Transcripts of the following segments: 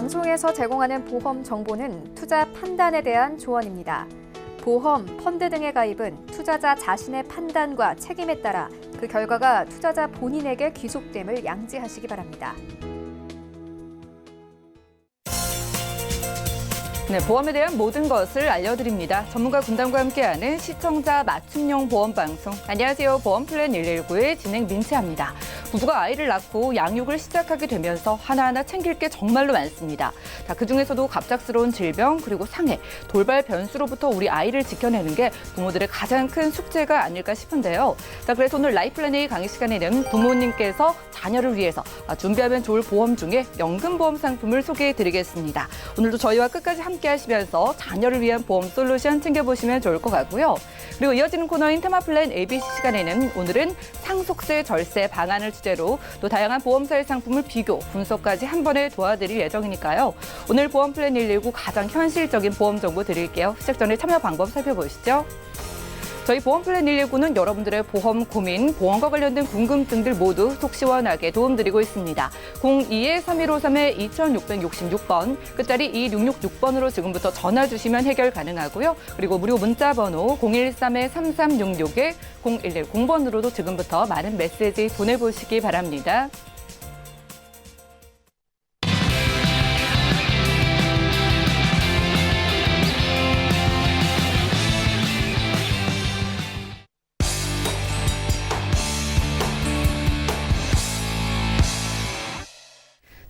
방송에서 제공하는 보험 정보는 투자 판단에 대한 조언입니다. 보험, 펀드 등의 가입은 투자자 자신의 판단과 책임에 따라 그 결과가 투자자 본인에게 귀속됨을 양지하시기 바랍니다. 네, 보험에 대한 모든 것을 알려드립니다. 전문가 군단과 함께하는 시청자 맞춤형 보험 방송. 안녕하세요. 보험플랜 119의 진행 민채합니다. 부부가 아이를 낳고 양육을 시작하게 되면서 하나하나 챙길 게 정말로 많습니다. 자, 그중에서도 갑작스러운 질병 그리고 상해, 돌발 변수로부터 우리 아이를 지켜내는 게 부모들의 가장 큰 숙제가 아닐까 싶은데요. 자, 그래서 오늘 라이플랜 A 강의 시간에는 부모님께서 자녀를 위해서 준비하면 좋을 보험 중에 연금보험 상품을 소개해드리겠습니다. 오늘도 저희와 끝까지 함께 하시면서 자녀를 위한 보험 솔루션 챙겨보시면 좋을 것 같고요. 그리고 이어지는 코너인 테마플랜 ABC 시간에는 오늘은 상속세 절세 방안을 주제로 또 다양한 보험사의 상품을 비교, 분석까지 한 번에 도와드릴 예정이니까요. 오늘 보험플랜 119 가장 현실적인 보험 정보 드릴게요. 시작 전에 참여 방법 살펴보시죠. 저희 보험플랜 119는 여러분들의 보험 고민, 보험과 관련된 궁금증들 모두 속 시원하게 도움드리고 있습니다. 02-3153-2666번, 끝자리 2666번으로 지금부터 전화 주시면 해결 가능하고요. 그리고 무료 문자 번호 013-3366-0110번으로도 지금부터 많은 메시지 보내보시기 바랍니다.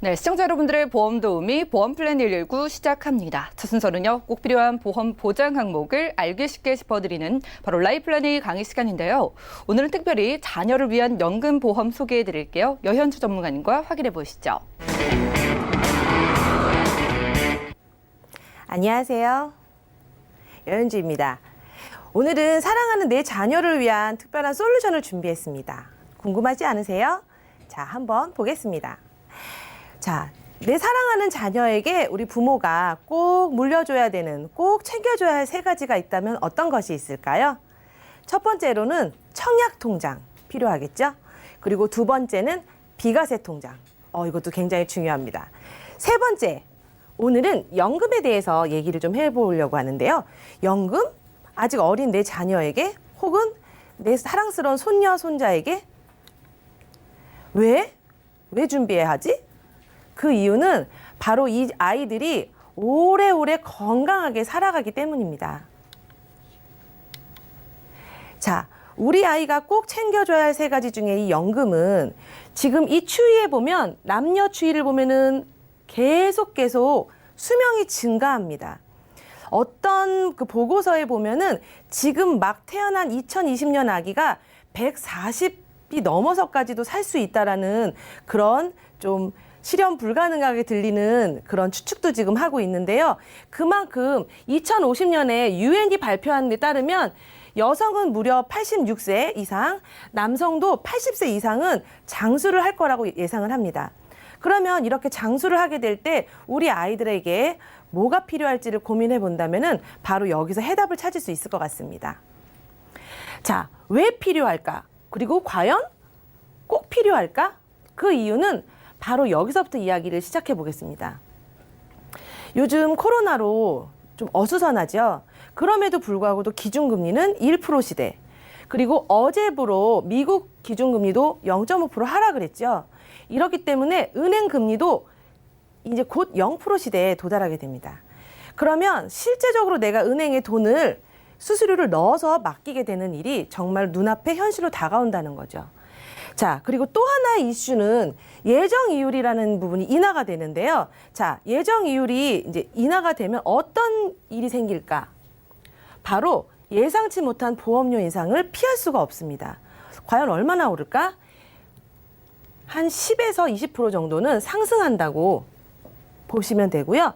네, 시청자 여러분들의 보험 도우미 보험플랜 119 시작합니다. 첫 순서는요, 꼭 필요한 보험 보장 항목을 알기 쉽게 짚어드리는 바로 라이플랜 A 강의 시간인데요. 오늘은 특별히 자녀를 위한 연금보험 소개해드릴게요. 여현주 전문가님과 확인해 보시죠. 안녕하세요. 여현주입니다. 오늘은 사랑하는 내 자녀를 위한 특별한 솔루션을 준비했습니다. 궁금하지 않으세요? 자, 한번 보겠습니다. 자, 내 사랑하는 자녀에게 우리 부모가 꼭 물려줘야 되는, 꼭 챙겨줘야 할 세 가지가 있다면 어떤 것이 있을까요? 첫 번째로는 청약통장 필요하겠죠? 그리고 두 번째는 비과세 통장. 이것도 굉장히 중요합니다. 세 번째, 오늘은 연금에 대해서 얘기를 좀 해보려고 하는데요. 연금? 아직 어린 내 자녀에게 혹은 내 사랑스러운 손녀, 손자에게 왜 준비해야 하지? 그 이유는 바로 이 아이들이 오래오래 건강하게 살아가기 때문입니다. 자, 우리 아이가 꼭 챙겨줘야 할 세 가지 중에 이 연금은 지금 이 추이에 보면 남녀 추이를 보면은 계속 수명이 증가합니다. 어떤 그 보고서에 보면은 지금 막 태어난 2020년 아기가 140이 넘어서까지도 살 수 있다라는 그런 좀 실현 불가능하게 들리는 그런 추측도 지금 하고 있는데요. 그만큼 2050년에 유엔이 발표한 데 따르면 여성은 무려 86세 이상, 남성도 80세 이상은 장수를 할 거라고 예상을 합니다. 그러면 이렇게 장수를 하게 될 때 우리 아이들에게 뭐가 필요할지를 고민해 본다면은 바로 여기서 해답을 찾을 수 있을 것 같습니다. 자, 왜 필요할까? 그리고 과연 꼭 필요할까? 그 이유는 바로 여기서부터 이야기를 시작해 보겠습니다. 요즘 코로나로 좀 어수선하죠. 그럼에도 불구하고도 기준금리는 1% 시대. 그리고 어제부로 미국 기준금리도 0.5% 하락을 했죠. 이렇기 때문에 은행 금리도 이제 곧 0% 시대에 도달하게 됩니다. 그러면 실제적으로 내가 은행에 돈을 수수료를 넣어서 맡기게 되는 일이 정말 눈앞에 현실로 다가온다는 거죠. 자, 그리고 또 하나의 이슈는 예정이율이라는 부분이 인하가 되는데요. 자, 예정이율이 이제 인하가 되면 어떤 일이 생길까? 바로 예상치 못한 보험료 인상을 피할 수가 없습니다. 과연 얼마나 오를까? 한 10에서 20% 정도는 상승한다고 보시면 되고요.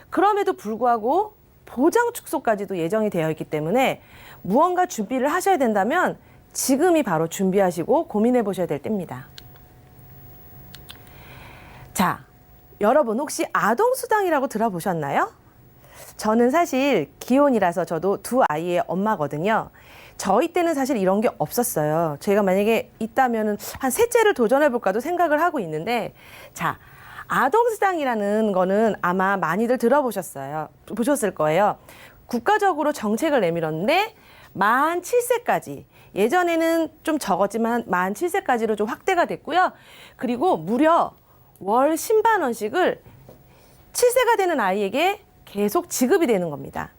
그럼에도 불구하고 보장 축소까지도 예정이 되어 있기 때문에 무언가 준비를 하셔야 된다면 지금이 바로 준비하시고 고민해 보셔야 될 때입니다. 자, 여러분 혹시 아동수당이라고 들어보셨나요? 저는 사실 기혼이라서 저도 두 아이의 엄마거든요. 저희 때는 사실 이런 게 없었어요. 제가 만약에 있다면은 한 셋째를 도전해 볼까도 생각을 하고 있는데, 자, 아동수당이라는 거는 아마 많이들 보셨을 거예요. 국가적으로 정책을 내밀었는데 만 7세까지, 예전에는 좀 적었지만 만 7세까지로 좀 확대가 됐고요. 그리고 무려 월 10만 원씩을 7세가 되는 아이에게 계속 지급이 되는 겁니다.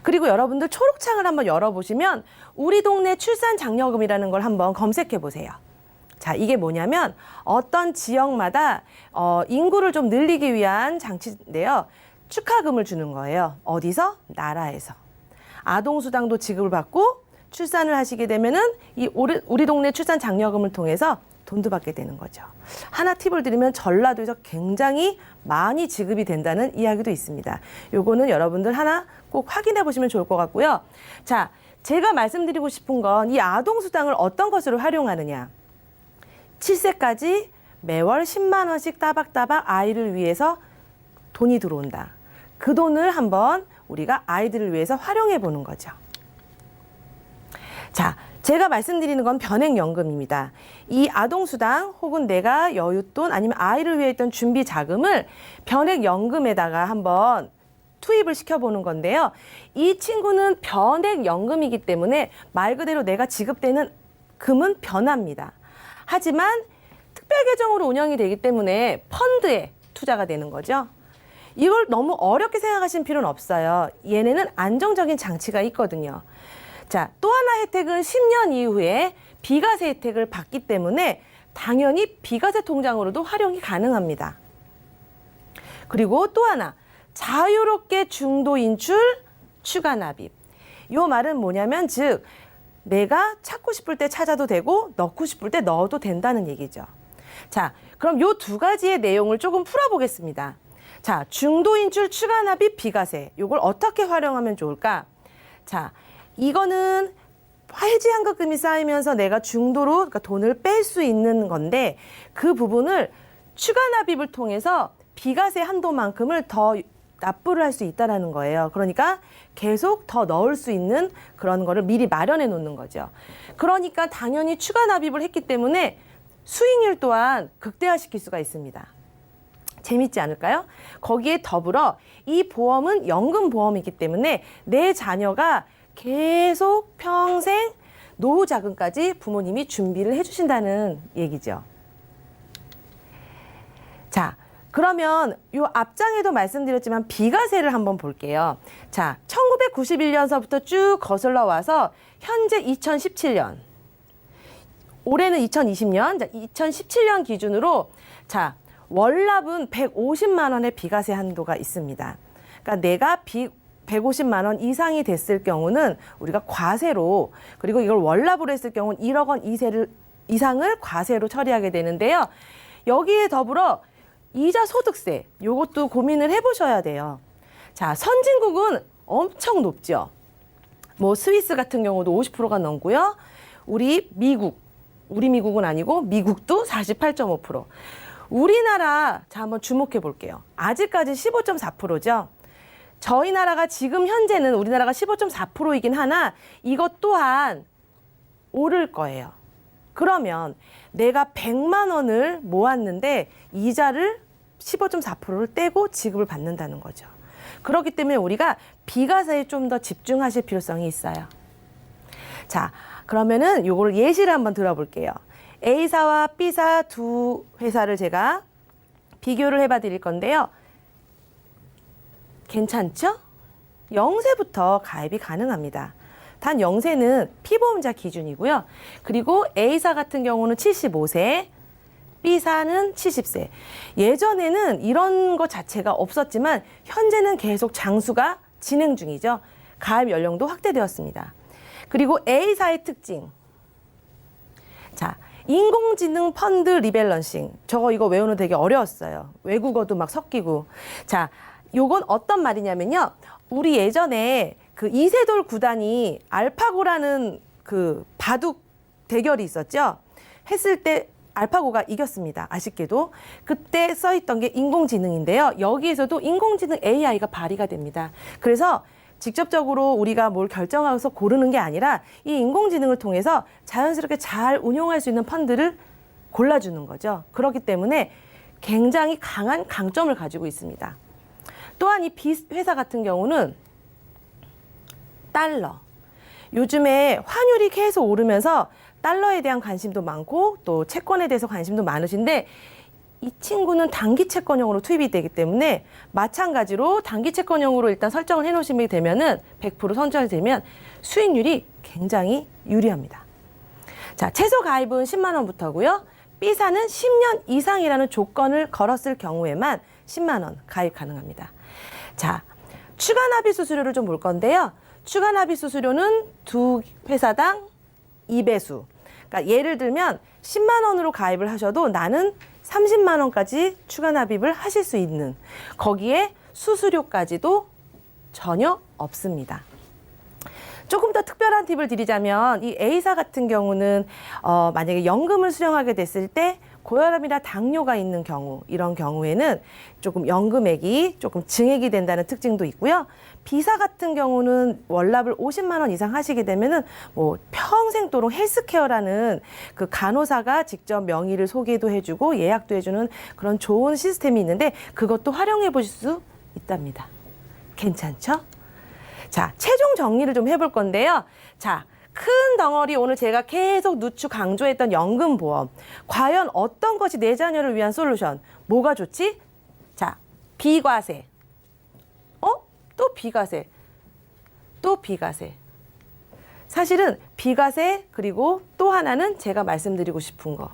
그리고 여러분들 초록창을 한번 열어보시면 우리 동네 출산 장려금이라는 걸 한번 검색해 보세요. 자, 이게 뭐냐면 어떤 지역마다 인구를 좀 늘리기 위한 장치인데요. 축하금을 주는 거예요. 어디서? 나라에서. 아동수당도 지급을 받고 출산을 하시게 되면은 이 우리 동네 출산 장려금을 통해서 돈도 받게 되는 거죠. 하나 팁을 드리면 전라도에서 굉장히 많이 지급이 된다는 이야기도 있습니다. 요거는 여러분들 하나 꼭 확인해 보시면 좋을 것 같고요. 자, 제가 말씀드리고 싶은 건 이 아동수당을 어떤 것으로 활용하느냐. 7세까지 매월 10만 원씩 따박따박 아이를 위해서 돈이 들어온다. 그 돈을 한번 우리가 아이들을 위해서 활용해 보는 거죠. 자, 제가 말씀드리는 건 변액연금입니다. 이 아동수당 혹은 내가 여윳돈 아니면 아이를 위해 했던 준비 자금을 변액연금에다가 한번 투입을 시켜보는 건데요. 이 친구는 변액연금이기 때문에 말 그대로 내가 지급되는 금은 변합니다. 하지만 특별계정으로 운영이 되기 때문에 펀드에 투자가 되는 거죠. 이걸 너무 어렵게 생각하실 필요는 없어요. 얘네는 안정적인 장치가 있거든요. 자, 또 하나 혜택은 10년 이후에 비과세 혜택을 받기 때문에 당연히 비과세 통장으로도 활용이 가능합니다. 그리고 또 하나, 자유롭게 중도 인출, 추가 납입. 이 말은 뭐냐면 즉 내가 찾고 싶을 때 찾아도 되고 넣고 싶을 때 넣어도 된다는 얘기죠. 자, 그럼 이 두 가지의 내용을 조금 풀어보겠습니다. 자, 중도 인출, 추가 납입, 비과세. 이걸 어떻게 활용하면 좋을까? 자, 이거는 해지 환급금이 쌓이면서 내가 중도로 그러니까 돈을 뺄 수 있는 건데 그 부분을 추가 납입을 통해서 비과세 한도만큼을 더 납부를 할 수 있다는 거예요. 그러니까 계속 더 넣을 수 있는 그런 거를 미리 마련해 놓는 거죠. 그러니까 당연히 추가 납입을 했기 때문에 수익률 또한 극대화시킬 수가 있습니다. 재밌지 않을까요? 거기에 더불어 이 보험은 연금보험이기 때문에 내 자녀가 계속 평생 노후 자금까지 부모님이 준비를 해주신다는 얘기죠. 자, 그러면 요 앞장에도 말씀드렸지만 비과세를 한번 볼게요. 자, 1991년서부터 쭉 거슬러 와서 현재 2017년, 올해는 2020년, 자, 2017년 기준으로 자, 월납은 150만 원의 비과세 한도가 있습니다. 그러니까 내가 150만 원 이상이 됐을 경우는 우리가 과세로, 그리고 이걸 월납으로 했을 경우는 1억 원 이상을 과세로 처리하게 되는데요. 여기에 더불어 이자 소득세, 요것도 고민을 해보셔야 돼요. 자, 선진국은 엄청 높죠. 뭐 스위스 같은 경우도 50%가 넘고요. 우리 미국은 아니고 미국도 48.5%. 우리나라, 자, 한번 주목해 볼게요. 아직까지 15.4%죠. 저희 나라가 지금 현재는 우리나라가 15.4%이긴 하나 이것 또한 오를 거예요. 그러면 내가 100만 원을 모았는데 이자를 15.4%를 떼고 지급을 받는다는 거죠. 그렇기 때문에 우리가 비과세에 좀 더 집중하실 필요성이 있어요. 자, 그러면은 요거를 예시를 한번 들어볼게요. A사와 B사 두 회사를 제가 비교를 해봐 드릴 건데요. 괜찮죠? 0세부터 가입이 가능합니다. 단 0세는 피보험자 기준이고요. 그리고 A사 같은 경우는 75세, B사는 70세. 예전에는 이런 것 자체가 없었지만 현재는 계속 장수가 진행 중이죠. 가입 연령도 확대되었습니다. 그리고 A사의 특징. 자, 인공지능 펀드 리밸런싱. 이거 외우는 되게 어려웠어요. 외국어도 막 섞이고. 자, 요건 어떤 말이냐면요. 우리 예전에 그 이세돌 구단이 알파고라는 그 바둑 대결이 있었죠. 했을 때 알파고가 이겼습니다. 아쉽게도. 그때 써있던 게 인공지능인데요. 여기에서도 인공지능 AI가 발휘가 됩니다. 그래서 직접적으로 우리가 뭘 결정해서 고르는 게 아니라 이 인공지능을 통해서 자연스럽게 잘 운용할 수 있는 펀드를 골라주는 거죠. 그렇기 때문에 굉장히 강한 강점을 가지고 있습니다. 또한 이 B 회사 같은 경우는 달러. 요즘에 환율이 계속 오르면서 달러에 대한 관심도 많고 또 채권에 대해서 관심도 많으신데 이 친구는 단기 채권형으로 투입이 되기 때문에 마찬가지로 단기 채권형으로 일단 설정을 해놓으시게 되면은 100% 선정이 되면 수익률이 굉장히 유리합니다. 자, 최소 가입은 10만 원부터고요. B사는 10년 이상이라는 조건을 걸었을 경우에만 10만 원 가입 가능합니다. 자, 추가 납입 수수료를 좀 볼 건데요. 추가 납입 수수료는 두 회사당 2배수. 그러니까 예를 들면 10만 원으로 가입을 하셔도 나는 30만 원까지 추가 납입을 하실 수 있는, 거기에 수수료까지도 전혀 없습니다. 조금 더 특별한 팁을 드리자면 이 A사 같은 경우는 만약에 연금을 수령하게 됐을 때 고혈압이나 당뇨가 있는 경우, 이런 경우에는 조금 연금액이 조금 증액이 된다는 특징도 있고요. B사 같은 경우는 월납을 50만 원 이상 하시게 되면은 뭐 평생도록 헬스케어라는 그 간호사가 직접 명의를 소개도 해주고 예약도 해주는 그런 좋은 시스템이 있는데 그것도 활용해 보실 수 있답니다. 괜찮죠? 자, 최종 정리를 좀 해볼 건데요. 자, 큰 덩어리 오늘 제가 계속 누추 강조했던 연금보험. 과연 어떤 것이 내 자녀를 위한 솔루션? 뭐가 좋지? 자, 비과세. 또 비과세. 또 비과세. 사실은 비과세 그리고 또 하나는 제가 말씀드리고 싶은 거.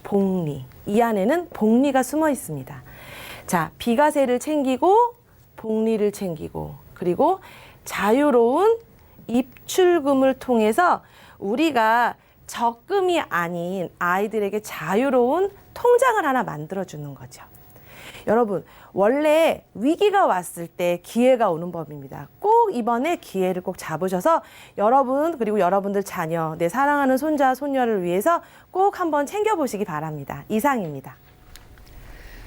복리. 이 안에는 복리가 숨어 있습니다. 자, 비과세를 챙기고 복리를 챙기고 그리고 자유로운 입출금을 통해서 우리가 적금이 아닌 아이들에게 자유로운 통장을 하나 만들어주는 거죠. 여러분, 원래 위기가 왔을 때 기회가 오는 법입니다. 꼭 이번에 기회를 꼭 잡으셔서 여러분 그리고 여러분들 자녀, 내 사랑하는 손자, 손녀를 위해서 꼭 한번 챙겨보시기 바랍니다. 이상입니다.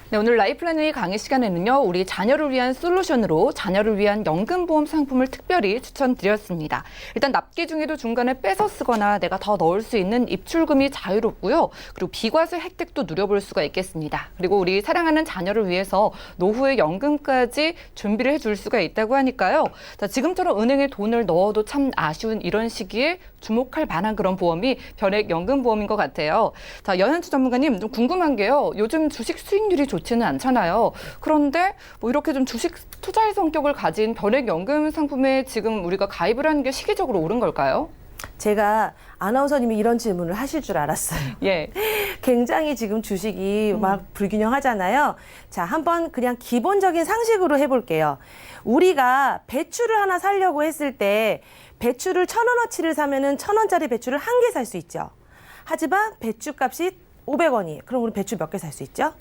네, 오늘 라이플래너의 강의 시간에는요, 우리 자녀를 위한 솔루션으로 자녀를 위한 연금보험 상품을 특별히 추천드렸습니다. 일단 납기 중에도 중간에 빼서 쓰거나 내가 더 넣을 수 있는 입출금이 자유롭고요. 그리고 비과세 혜택도 누려볼 수가 있겠습니다. 그리고 우리 사랑하는 자녀를 위해서 노후의 연금까지 준비를 해줄 수가 있다고 하니까요. 자, 지금처럼 은행에 돈을 넣어도 참 아쉬운 이런 시기에 주목할 만한 그런 보험이 변액 연금보험인 것 같아요. 자, 연현주 전문가님, 좀 궁금한 게요. 요즘 주식 수익률이 좋지는 않잖아요. 그런데 뭐 이렇게 좀 주식 투자의 성격을 가진 변액 연금 상품에 지금 우리가 가입을 하는 게 시기적으로 옳은 걸까요? 제가 아나운서님이 이런 질문을 하실 줄 알았어요. 예. 굉장히 지금 주식이 막 불균형하잖아요. 자, 한번 그냥 기본적인 상식으로 해볼게요. 우리가 배추를 하나 사려고 했을 때 배추를 1,000원어치를 사면은 1,000원짜리 배추를 한 개 살 수 있죠. 하지만 배추 값이 500원이에요. 그럼 우리 배추 몇 개 살 수 있죠?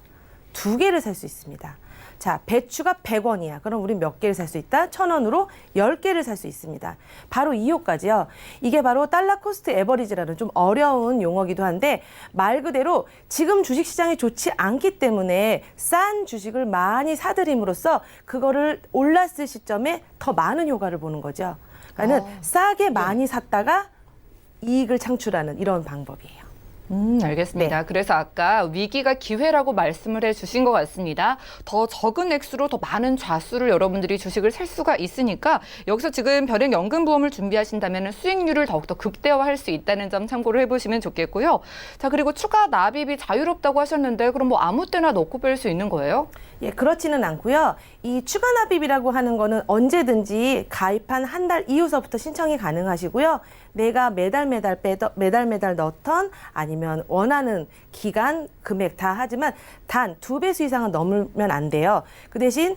2개를 살 수 있습니다. 자, 배추가 100원이야. 그럼 우리 몇 개를 살 수 있다? 1,000원으로 10개를 살 수 있습니다. 바로 이 효과지요. 이게 바로 달러 코스트 에버리지라는 좀 어려운 용어기도 한데 말 그대로 지금 주식시장이 좋지 않기 때문에 싼 주식을 많이 사들임으로써 그거를 올랐을 시점에 더 많은 효과를 보는 거죠. 그러니까 싸게 많이 샀다가 이익을 창출하는 이런 방법이에요. 알겠습니다. 네. 그래서 아까 위기가 기회라고 말씀을 해주신 것 같습니다. 더 적은 액수로 더 많은 좌수를 여러분들이 주식을 살 수가 있으니까 여기서 지금 변액 연금보험을 준비하신다면 수익률을 더욱더 극대화할 수 있다는 점 참고를 해보시면 좋겠고요. 자, 그리고 추가 납입이 자유롭다고 하셨는데 그럼 뭐 아무 때나 넣고 뺄 수 있는 거예요? 예, 그렇지는 않고요. 이 추가 납입이라고 하는 거는 언제든지 가입한 한 달 이후서부터 신청이 가능하시고요. 내가 매달 넣던 아니면 원하는 기간, 금액 다 하지만 단 2배수 이상은 넘으면 안 돼요. 그 대신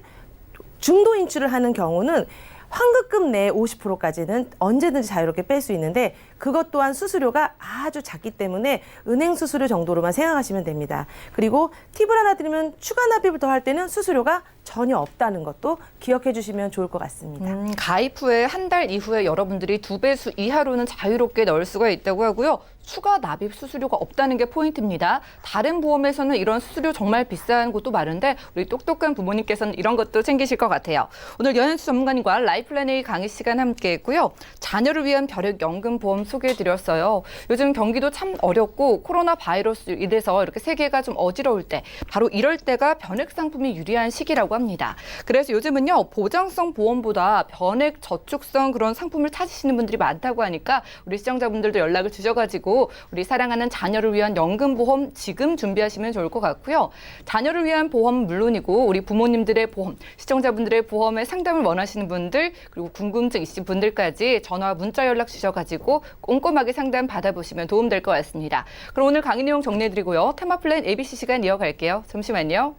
중도 인출을 하는 경우는 환급금 내 50%까지는 언제든지 자유롭게 뺄 수 있는데 그것 또한 수수료가 아주 작기 때문에 은행 수수료 정도로만 생각하시면 됩니다. 그리고 팁을 하나 드리면 추가 납입을 더 할 때는 수수료가 전혀 없다는 것도 기억해 주시면 좋을 것 같습니다. 가입 후에 한 달 이후에 여러분들이 2배수 이하로는 자유롭게 넣을 수가 있다고 하고요. 추가 납입 수수료가 없다는 게 포인트입니다. 다른 보험에서는 이런 수수료 정말 비싼 곳도 많은데 우리 똑똑한 부모님께서는 이런 것도 챙기실 것 같아요. 오늘 연현수 전문가님과 라이플래너의 강의 시간 함께했고요. 자녀를 위한 변액 연금보험 소개해드렸어요. 요즘 경기도 참 어렵고 코로나 바이러스 이래서 이렇게 세계가 좀 어지러울 때 바로 이럴 때가 변액 상품이 유리한 시기라고 합니다. 그래서 요즘은요 보장성 보험보다 변액 저축성 그런 상품을 찾으시는 분들이 많다고 하니까 우리 시청자분들도 연락을 주셔가지고 우리 사랑하는 자녀를 위한 연금보험 지금 준비하시면 좋을 것 같고요. 자녀를 위한 보험 물론이고 우리 부모님들의 보험, 시청자분들의 보험에 상담을 원하시는 분들 그리고 궁금증 있으신 분들까지 전화와 문자 연락 주셔가지고 꼼꼼하게 상담 받아보시면 도움될 것 같습니다. 그럼 오늘 강의 내용 정리해드리고요. 테마 플랜 ABC 시간 이어갈게요. 잠시만요.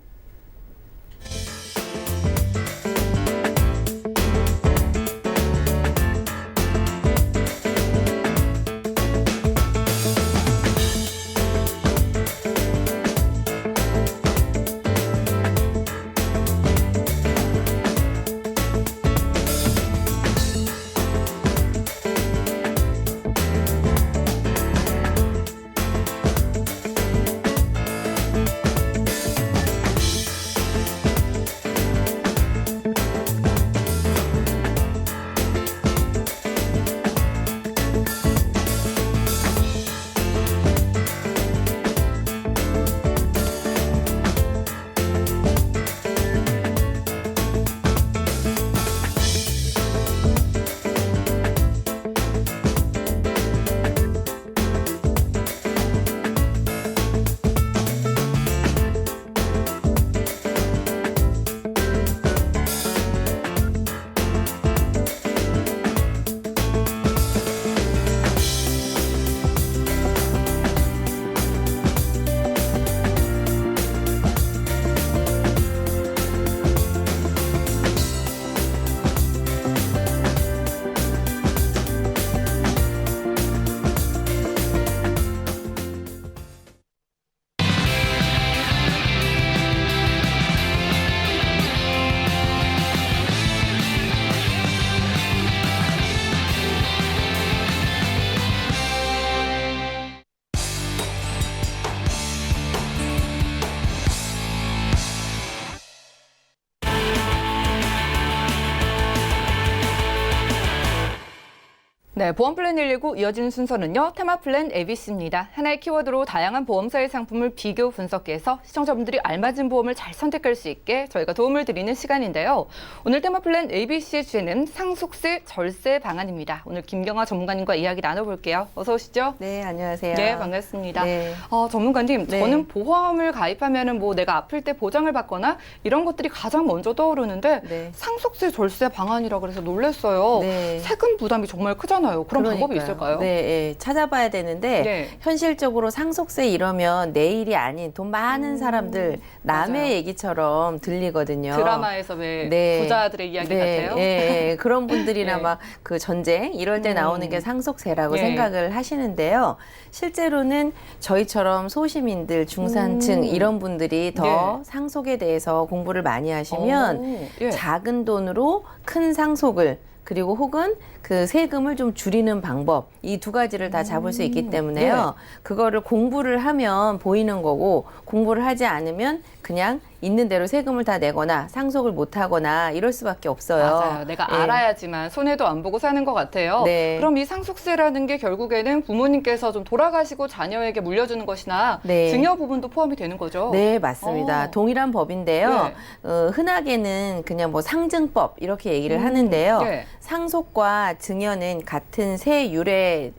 네, 보험 플랜 119 이어지는 순서는요. 테마 플랜 ABC입니다. 하나의 키워드로 다양한 보험사의 상품을 비교 분석해서 시청자분들이 알맞은 보험을 잘 선택할 수 있게 저희가 도움을 드리는 시간인데요. 오늘 테마 플랜 ABC의 주제는 상속세 절세 방안입니다. 오늘 김경아 전문가님과 이야기 나눠볼게요. 어서 오시죠. 네, 안녕하세요. 네, 반갑습니다. 네. 전문가님, 네. 저는 보험을 가입하면은 뭐 내가 아플 때 보장을 받거나 이런 것들이 가장 먼저 떠오르는데 네. 상속세 절세 방안이라 그래서 놀랐어요. 네. 세금 부담이 정말 크잖아요. 그런 방법이 그러니까요. 있을까요? 네, 예, 찾아봐야 되는데 네. 현실적으로 상속세 이러면 내 일이 아닌 돈 많은 사람들 남의 맞아요. 얘기처럼 들리거든요. 드라마에서 왜 네. 부자들의 이야기 네, 같아요? 예, 예. 그런 분들이나 네. 막 그 전쟁 이럴 때 나오는 게 상속세라고 예. 생각을 하시는데요. 실제로는 저희처럼 소시민들, 중산층 이런 분들이 더 네. 상속에 대해서 공부를 많이 하시면 오, 예. 작은 돈으로 큰 상속을 그리고 혹은 그 세금을 좀 줄이는 방법 이 두 가지를 다 잡을 수 있기 때문에요. 네. 그거를 공부를 하면 보이는 거고 공부를 하지 않으면 그냥 있는 대로 세금을 다 내거나 상속을 못 하거나 이럴 수밖에 없어요. 맞아요. 내가 예. 알아야지만 손해도 안 보고 사는 것 같아요. 네. 그럼 이 상속세라는 게 결국에는 부모님께서 좀 돌아가시고 자녀에게 물려주는 것이나 네. 증여 부분도 포함이 되는 거죠? 네, 맞습니다. 동일한 법인데요. 네. 흔하게는 그냥 뭐 상증법 이렇게 얘기를 하는데요. 네. 상속과 증여는 같은 세율에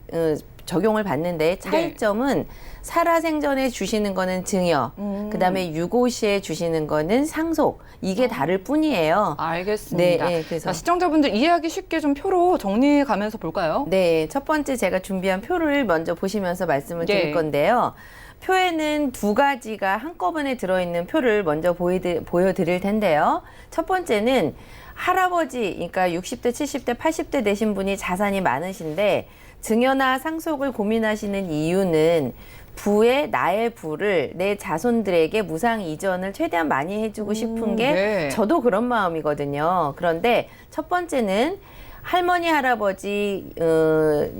적용을 받는데 차이점은 살아생전에 주시는 거는 증여, 그다음에 유고 시에 주시는 거는 상속. 이게 다를 뿐이에요. 알겠습니다. 네, 그래서 자, 시청자분들 이해하기 쉽게 좀 표로 정리해 가면서 볼까요? 네, 첫 번째 제가 준비한 표를 먼저 보시면서 말씀을 네. 드릴 건데요. 표에는 두 가지가 한꺼번에 들어있는 표를 먼저 보여드릴 텐데요. 첫 번째는 할아버지, 그러니까 60대, 70대, 80대 되신 분이 자산이 많으신데 증여나 상속을 고민하시는 이유는 부의 나의 부를 내 자손들에게 무상 이전을 최대한 많이 해주고 싶은 게 네. 저도 그런 마음이거든요. 그런데 첫 번째는 할머니, 할아버지,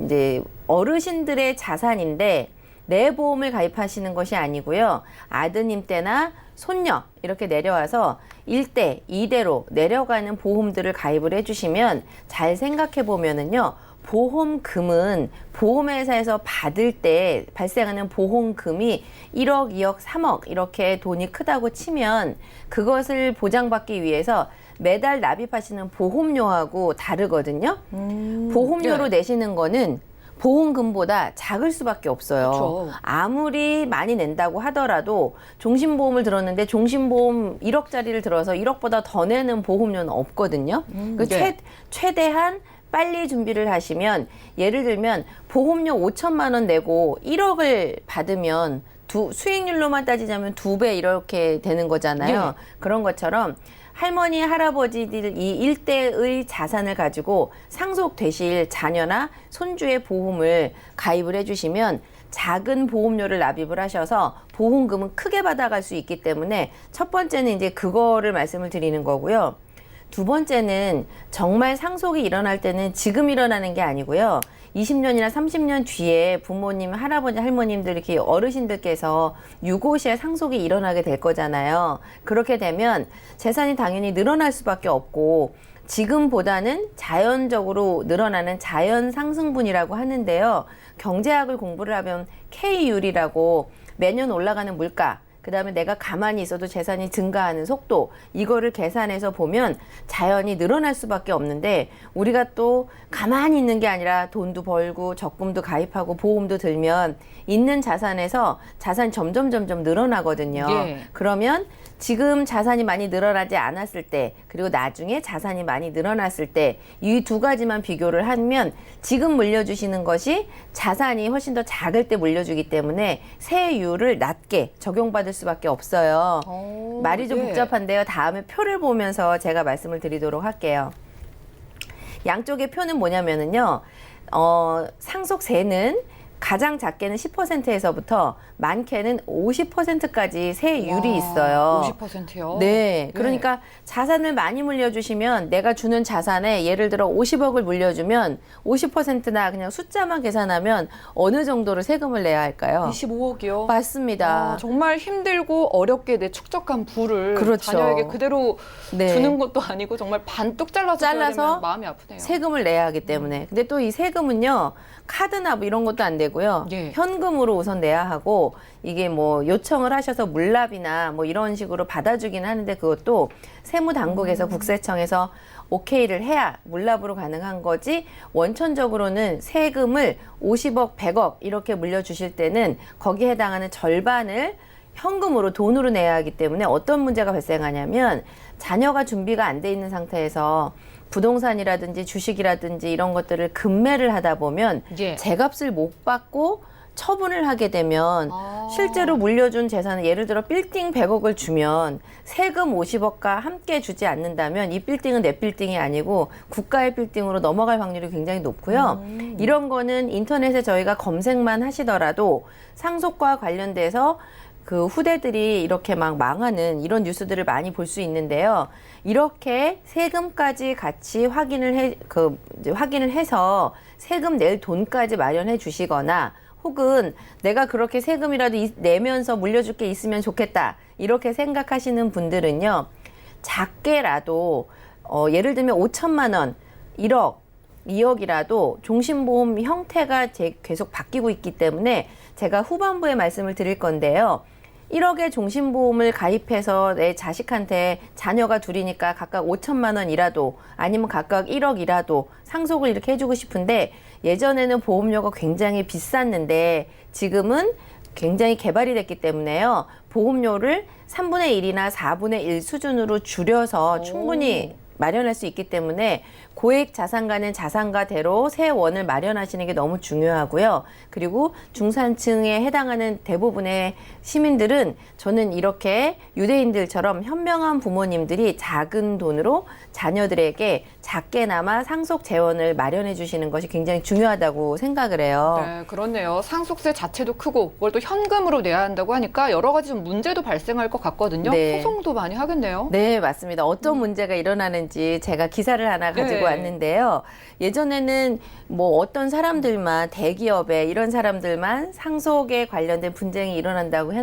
이제 어르신들의 자산인데 내 보험을 가입하시는 것이 아니고요. 아드님 때나 손녀 이렇게 내려와서 1대, 2대로 내려가는 보험들을 가입을 해주시면 잘 생각해 보면은요. 보험금은 보험회사에서 받을 때 발생하는 보험금이 1억, 2억, 3억 이렇게 돈이 크다고 치면 그것을 보장받기 위해서 매달 납입하시는 보험료하고 다르거든요. 보험료로 네. 내시는 거는 보험금보다 작을 수밖에 없어요. 그렇죠. 아무리 많이 낸다고 하더라도 종신보험을 들었는데 종신보험 1억짜리를 들어서 1억보다 더 내는 보험료는 없거든요. 그 네. 최대한 빨리 준비를 하시면 예를 들면 보험료 5천만 원 내고 1억을 받으면 수익률로만 따지자면 2배 이렇게 되는 거잖아요. 그런 것처럼 할머니, 할아버지들 이 일대의 자산을 가지고 상속되실 자녀나 손주의 보험을 가입을 해주시면 작은 보험료를 납입을 하셔서 보험금은 크게 받아갈 수 있기 때문에 첫 번째는 이제 그거를 말씀을 드리는 거고요. 두 번째는 정말 상속이 일어날 때는 지금 일어나는 게 아니고요. 20년이나 30년 뒤에 부모님, 할아버지, 할머님들 이렇게 어르신들께서 유고 시에 상속이 일어나게 될 거잖아요. 그렇게 되면 재산이 당연히 늘어날 수밖에 없고 지금보다는 자연적으로 늘어나는 자연 상승분이라고 하는데요. 경제학을 공부를 하면 K율이라고 매년 올라가는 물가, 그다음에 내가 가만히 있어도 재산이 증가하는 속도 이거를 계산해서 보면 자연히 늘어날 수밖에 없는데 우리가 또 가만히 있는 게 아니라 돈도 벌고 적금도 가입하고 보험도 들면 있는 자산에서 자산이 점점 늘어나거든요. 예. 그러면 지금 자산이 많이 늘어나지 않았을 때 그리고 나중에 자산이 많이 늘어났을 때 이 두 가지만 비교를 하면 지금 물려주시는 것이 자산이 훨씬 더 작을 때 물려주기 때문에 세율을 낮게 적용받을 수밖에 없어요. 말이 좀 예. 복잡한데요. 다음에 표를 보면서 제가 말씀을 드리도록 할게요. 양쪽의 표는 뭐냐면은요. 상속세는 가장 작게는 10%에서부터 많게는 50%까지 세율이 있어요. 50%요? 네. 그러니까 자산을 많이 물려주시면 내가 주는 자산에 예를 들어 50억을 물려주면 50%나 그냥 숫자만 계산하면 어느 정도로 세금을 내야 할까요? 25억이요? 맞습니다. 정말 힘들고 어렵게 내 축적한 부를 그렇죠. 자녀에게 그대로 네. 주는 것도 아니고 정말 반뚝 잘라서 줘야 되면 마음이 아프네요. 세금을 내야 하기 때문에. 근데 또 이 세금은요. 카드나 뭐 이런 것도 안 되고요. 예. 현금으로 우선 내야 하고 이게 뭐 요청을 하셔서 물납이나 뭐 이런 식으로 받아주긴 하는데 그것도 세무당국에서 국세청에서 오케이를 해야 물납으로 가능한 거지 원천적으로는 세금을 50억, 100억 이렇게 물려주실 때는 거기에 해당하는 절반을 현금으로 돈으로 내야 하기 때문에 어떤 문제가 발생하냐면 자녀가 준비가 안 돼 있는 상태에서 부동산이라든지 주식이라든지 이런 것들을 급매를 하다 보면 예. 제값을 못 받고 처분을 하게 되면 실제로 물려준 재산은 예를 들어 빌딩 100억을 주면 세금 50억과 함께 주지 않는다면 이 빌딩은 내 빌딩이 아니고 국가의 빌딩으로 넘어갈 확률이 굉장히 높고요. 이런 거는 인터넷에 저희가 검색만 하시더라도 상속과 관련돼서 그 후대들이 이렇게 막 망하는 이런 뉴스들을 많이 볼 수 있는데요. 이렇게 세금까지 같이 확인을 해서 세금 낼 돈까지 마련해 주시거나 혹은 내가 그렇게 세금이라도 내면서 물려줄 게 있으면 좋겠다. 이렇게 생각하시는 분들은요. 작게라도 예를 들면 5천만 원, 1억, 2억이라도 종신보험 형태가 계속 바뀌고 있기 때문에 제가 후반부에 말씀을 드릴 건데요. 1억의 종신보험을 가입해서 내 자식한테 자녀가 둘이니까 각각 5천만 원이라도 아니면 각각 1억이라도 상속을 이렇게 해주고 싶은데 예전에는 보험료가 굉장히 비쌌는데 지금은 굉장히 개발이 됐기 때문에요. 보험료를 3분의 1이나 4분의 1 수준으로 줄여서 충분히 마련할 수 있기 때문에 고액 자산가는 자산가대로 새 원을 마련하시는 게 너무 중요하고요. 그리고 중산층에 해당하는 대부분의 시민들은 저는 이렇게 유대인들처럼 현명한 부모님들이 작은 돈으로 자녀들에게 작게나마 상속 재원을 마련해 주시는 것이 굉장히 중요하다고 생각을 해요. 네, 그렇네요. 상속세 자체도 크고 그걸 또 현금으로 내야 한다고 하니까 여러 가지 좀 문제도 발생할 것 같거든요. 네. 소송도 많이 하겠네요. 네, 맞습니다. 어떤 문제가 일어나는지 제가 기사를 하나 가지고 네. 왔는데요. 예전에는 뭐 어떤 사람들만 대기업에 이런 사람들만 상속에 관련된 분쟁이 일어난다고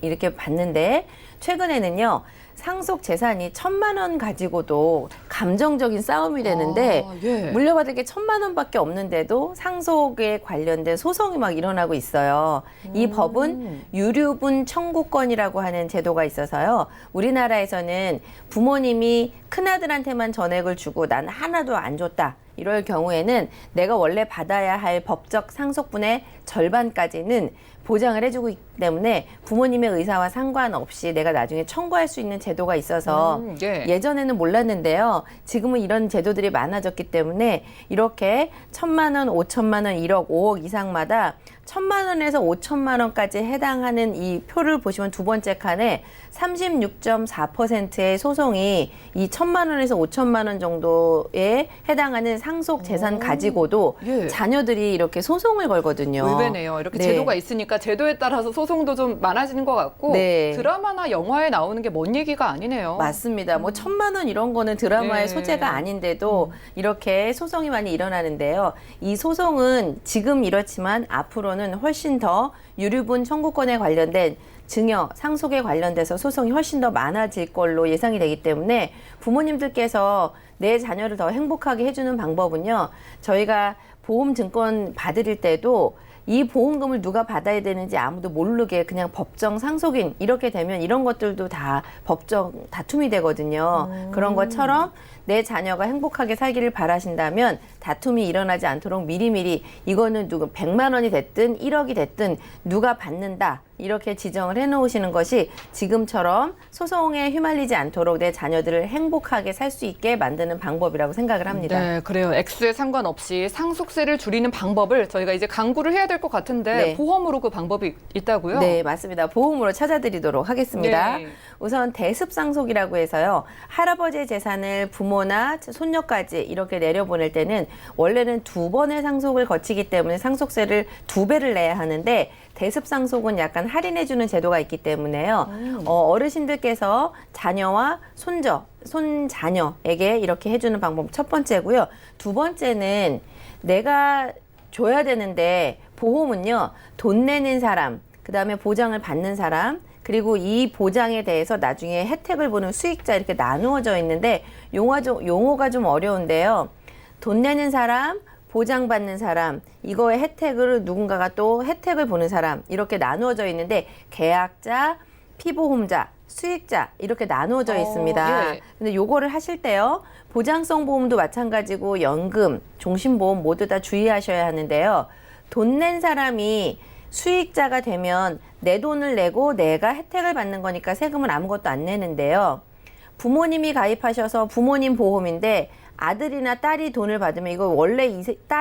이렇게 봤는데 최근에는요. 상속 재산이 1,000만 원 가지고도 감정적인 싸움이 되는데 예. 물려받을 게 1,000만 원밖에 없는데도 상속에 관련된 소송이 막 일어나고 있어요. 이 법은 유류분 청구권이라고 하는 제도가 있어서요. 우리나라에서는 부모님이 큰아들한테만 전액을 주고 난 하나도 안 줬다. 이럴 경우에는 내가 원래 받아야 할 법적 상속분의 절반까지는 보장을 해주고 있기 때문에 부모님의 의사와 상관없이 내가 나중에 청구할 수 있는 제도가 있어서 예. 예전에는 몰랐는데요. 지금은 이런 제도들이 많아졌기 때문에 이렇게 1,000만 원, 5천만 원, 1억, 5억 이상마다 1,000만 원에서 5천만 원까지 해당하는 이 표를 보시면 두 번째 칸에 36.4%의 소송이 이 1,000만 원에서 5천만 원 정도에 해당하는 상속 재산 가지고도 예. 자녀들이 이렇게 소송을 걸거든요. 의외네요. 이렇게 네. 제도가 있으니까 제도에 따라서 소송도 좀 많아지는 것 같고 네. 드라마나 영화에 나오는 게 먼 얘기가 아니네요. 맞습니다. 뭐 1,000만 원 이런 거는 드라마의 네. 소재가 아닌데도 이렇게 소송이 많이 일어나는데요. 이 소송은 지금 이렇지만 앞으로는 훨씬 더 유류분 청구권에 관련된 증여, 상속에 관련돼서 소송이 훨씬 더 많아질 걸로 예상이 되기 때문에 부모님들께서 내 자녀를 더 행복하게 해주는 방법은요. 저희가 보험증권 받을 때도 이 보험금을 누가 받아야 되는지 아무도 모르게 그냥 법정 상속인 이렇게 되면 이런 것들도 다 법정 다툼이 되거든요. 그런 것처럼 내 자녀가 행복하게 살기를 바라신다면 다툼이 일어나지 않도록 미리미리 이거는 누구 100만 원이 됐든 1억이 됐든 누가 받는다. 이렇게 지정을 해놓으시는 것이 지금처럼 소송에 휘말리지 않도록 내 자녀들을 행복하게 살 수 있게 만드는 방법이라고 생각을 합니다. 네, 그래요. 액수에 상관없이 상속세를 줄이는 방법을 저희가 이제 강구를 해야 될 것 같은데 네. 보험으로 그 방법이 있다고요? 네, 맞습니다. 보험으로 찾아드리도록 하겠습니다. 네. 우선 대습상속이라고 해서요. 할아버지의 재산을 부모나 손녀까지 이렇게 내려보낼 때는 원래는 2번의 상속을 거치기 때문에 상속세를 2배를 내야 하는데 대습상속은 약간 할인해주는 제도가 있기 때문에요. 어르신들께서 자녀와 손자녀에게 이렇게 해주는 방법 첫 번째고요. 두 번째는 내가 줘야 되는데 보험은요. 돈 내는 사람, 그다음에 보장을 받는 사람, 그리고 이 보장에 대해서 나중에 혜택을 보는 수익자 이렇게 나누어져 있는데 용어가 좀 어려운데요. 돈 내는 사람, 보장받는 사람, 이거의 혜택을 누군가가 또 혜택을 보는 사람 이렇게 나누어져 있는데 계약자, 피보험자, 수익자 이렇게 나누어져 있습니다. 예. 근데 요거를 하실 때요. 보장성 보험도 마찬가지고 연금, 종신보험 모두 다 주의하셔야 하는데요. 돈 낸 사람이 수익자가 되면 내 돈을 내고 내가 혜택을 받는 거니까 세금은 아무것도 안 내는데요. 부모님이 가입하셔서 부모님 보험인데 아들이나 딸이 돈을 받으면 이거 원래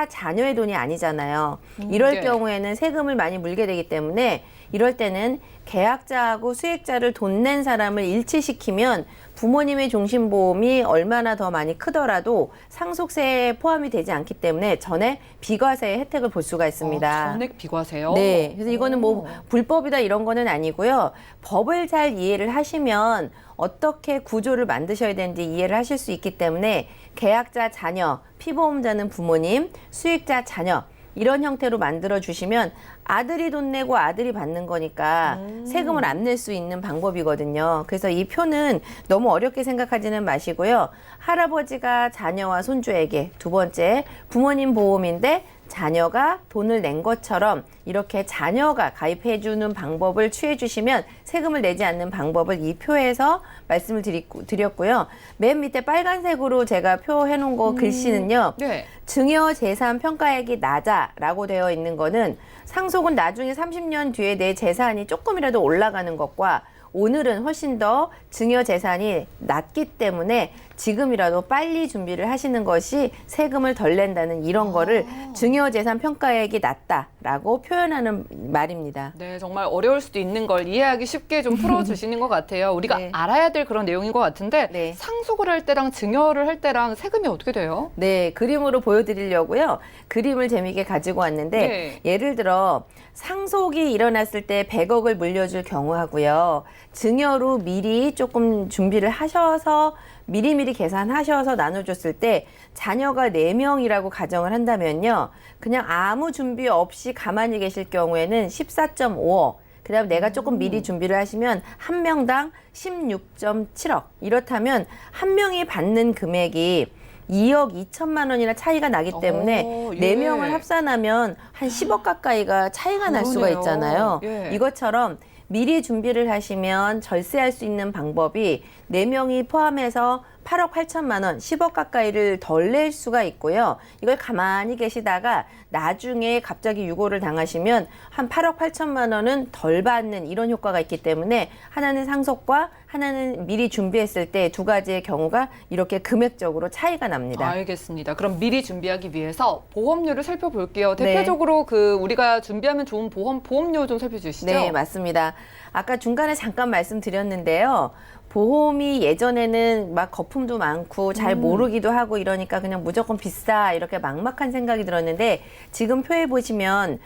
자녀의 돈이 아니잖아요. 이럴 네. 경우에는 세금을 많이 물게 되기 때문에 이럴 때는 계약자하고 수익자를 돈 낸 사람을 일치시키면 부모님의 종신보험이 얼마나 더 많이 크더라도 상속세에 포함이 되지 않기 때문에 전액 비과세의 혜택을 볼 수가 있습니다. 전액 비과세요? 네. 그래서 이거는 뭐 불법이다 이런 거는 아니고요. 법을 잘 이해를 하시면 어떻게 구조를 만드셔야 되는지 이해를 하실 수 있기 때문에 계약자 자녀, 피보험자는 부모님, 수익자 자녀 이런 형태로 만들어 주시면 아들이 돈 내고 아들이 받는 거니까 세금을 안 낼 수 있는 방법이거든요. 그래서 이 표는 너무 어렵게 생각하지는 마시고요. 할아버지가 자녀와 손주에게 두 번째 부모님 보험인데 자녀가 돈을 낸 것처럼 이렇게 자녀가 가입해 주는 방법을 취해 주시면 세금을 내지 않는 방법을 이 표에서 말씀을 드렸고요. 맨 밑에 빨간색으로 제가 표해 놓은 거 글씨는요. 네. 증여 재산 평가액이 낮아라고 되어 있는 거는 상속은 나중에 30년 뒤에 내 재산이 조금이라도 올라가는 것과 오늘은 훨씬 더 증여 재산이 낮기 때문에 지금이라도 빨리 준비를 하시는 것이 세금을 덜 낸다는 이런 거를 증여 재산 평가액이 낮다라고 표현하는 말입니다. 네, 정말 어려울 수도 있는 걸 이해하기 쉽게 좀 풀어주시는 것 같아요. 우리가 네. 알아야 될 그런 내용인 것 같은데 네. 상속을 할 때랑 증여를 할 때랑 세금이 어떻게 돼요? 네, 그림으로 보여드리려고요. 그림을 재미있게 가지고 왔는데 네. 예를 들어 상속이 일어났을 때 100억을 물려줄 경우하고요. 증여로 미리 조금 준비를 하셔서 미리미리 계산하셔서 나눠줬을 때 자녀가 4명이라고 가정을 한다면요. 그냥 아무 준비 없이 가만히 계실 경우에는 14.5억. 그다음에 내가 조금 미리 준비를 하시면 한 명당 16.7억. 이렇다면 한 명이 받는 금액이 2억 2천만 원이나 차이가 나기 때문에 예. 4명을 합산하면 한 10억 가까이가 차이가 날 수가 그러네요. 있잖아요. 예. 이것처럼 미리 준비를 하시면 절세할 수 있는 방법이 4명이 포함해서 8억 8천만 원, 10억 가까이를 덜 낼 수가 있고요. 이걸 가만히 계시다가 나중에 갑자기 유고를 당하시면 한 8억 8천만 원은 덜 받는 이런 효과가 있기 때문에 하나는 상속과 하나는 미리 준비했을 때 두 가지의 경우가 이렇게 금액적으로 차이가 납니다. 알겠습니다. 그럼 미리 준비하기 위해서 보험료를 살펴볼게요. 네. 대표적으로 우리가 준비하면 좋은 보험료 좀 살펴주시죠. 네, 맞습니다. 아까 중간에 잠깐 말씀드렸는데요. 보험이 예전에는 막 거품도 많고 잘 모르기도 하고 이러니까 그냥 무조건 비싸 이렇게 막막한 생각이 들었는데 지금 표에 보시면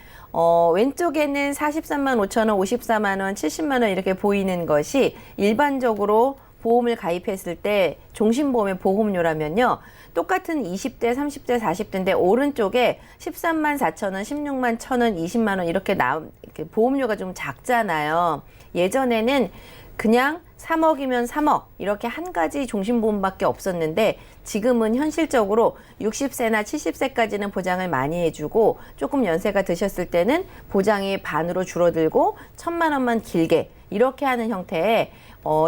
왼쪽에는 43만 5천 원, 54만 원, 70만 원 이렇게 보이는 것이 일반적으로 보험을 가입했을 때 종신보험의 보험료라면요. 똑같은 20대, 30대, 40대인데 오른쪽에 13만 4천 원, 16만 1천 원, 20만 원 이렇게 보험료가 좀 작잖아요. 예전에는 그냥 3억이면 3억 이렇게 한 가지 종신보험밖에 없었는데 지금은 현실적으로 60세나 70세까지는 보장을 많이 해주고 조금 연세가 드셨을 때는 보장이 반으로 줄어들고 1,000만 원만 길게 이렇게 하는 형태의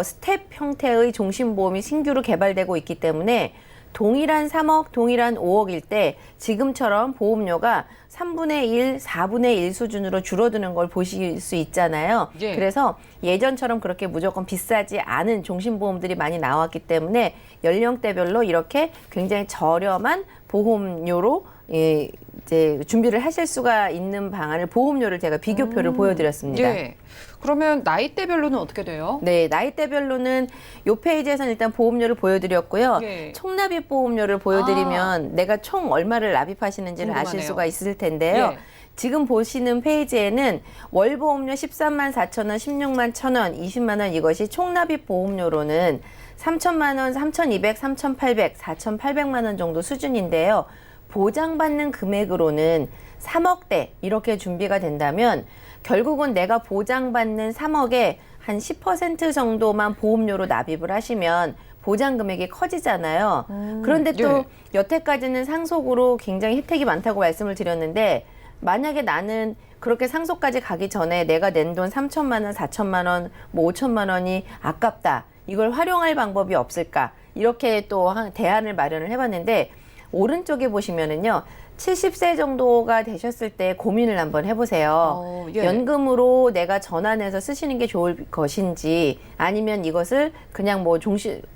스텝 형태의 종신보험이 신규로 개발되고 있기 때문에 동일한 3억, 동일한 5억일 때 지금처럼 보험료가 3분의 1, 4분의 1 수준으로 줄어드는 걸 보실 수 있잖아요. 예. 그래서 예전처럼 그렇게 무조건 비싸지 않은 종신보험들이 많이 나왔기 때문에 연령대별로 이렇게 굉장히 저렴한 보험료로 이제 준비를 하실 수가 있는 방안을 보험료를 제가 비교표를 보여드렸습니다. 예. 그러면 나이대별로는 어떻게 돼요? 네, 나이대별로는 요 페이지에서는 일단 보험료를 보여드렸고요. 예. 총납입 보험료를 보여드리면 내가 총 얼마를 납입하시는지를 아실 궁금하네요. 수가 있을 텐데요. 예. 지금 보시는 페이지에는 월보험료 13만 4천 원, 16만 1천 원, 20만 원 이것이 총납입 보험료로는 3천만 원, 3,200, 3,800, 4,800만 원 정도 수준인데요. 보장받는 금액으로는 3억대 이렇게 준비가 된다면 결국은 내가 보장받는 3억에 한 10% 정도만 보험료로 납입을 하시면 보장 금액이 커지잖아요. 그런데 또 예. 여태까지는 상속으로 굉장히 혜택이 많다고 말씀을 드렸는데 만약에 나는 그렇게 상속까지 가기 전에 내가 낸 돈 3천만 원, 4천만 원, 뭐 5천만 원이 아깝다. 이걸 활용할 방법이 없을까? 이렇게 또 대안을 마련을 해봤는데 오른쪽에 보시면은요. 70세 정도가 되셨을 때 고민을 한번 해보세요. 예. 연금으로 내가 전환해서 쓰시는 게 좋을 것인지 아니면 이것을 그냥 뭐